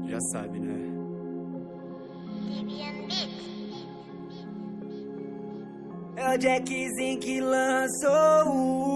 Já sabe, né? É o Jackzinho que lançou.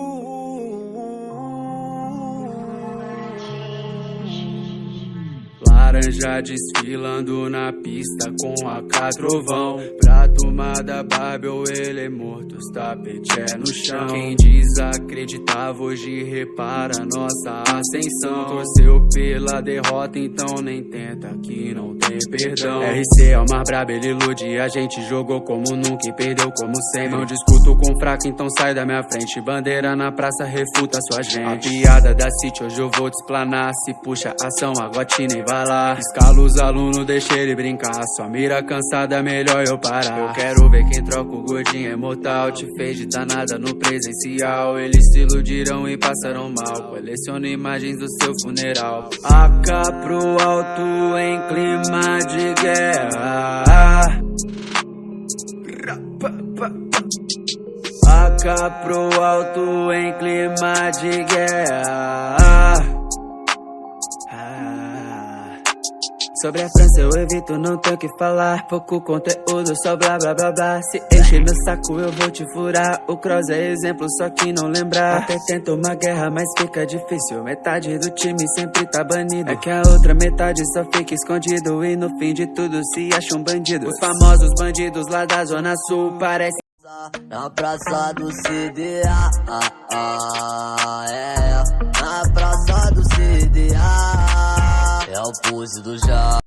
Laranja desfilando na pista com a trovão. Pra tomar da Barbie ele é morto, os tapete é no chão. Quem desacreditava hoje repara nossa ascensão. Torceu pela derrota, então nem tenta que não tem perdão. RC é o mais brabo, ele ilude a gente. Jogou como nunca e perdeu como sempre. Não discuto com fraco, então sai da minha frente. Bandeira na praça refuta sua gente. A piada da City hoje eu vou te explanar. Se puxa ação, a gotina e vai lá. Escala os alunos, deixa ele brincar. Sua mira cansada, melhor eu parar. Eu quero ver quem troca o gordinho é mortal. Te fez de danada no presencial. Eles se iludiram e passaram mal. Coleciono imagens do seu funeral. AK pro alto em clima de guerra. AK pro alto em clima de guerra. Sobre a França eu evito, não tenho o que falar. Pouco conteúdo, só blá blá blá blá. Se encher meu saco eu vou te furar. O Cross é exemplo, só que não lembrar. Até tenta uma guerra, mas fica difícil. Metade do time sempre tá banido. É que a outra metade só fica escondido. E no fim de tudo se acha um bandido. Os famosos bandidos lá da Zona Sul parecem na praça do CDA, na praça do CDA, é o pose do já.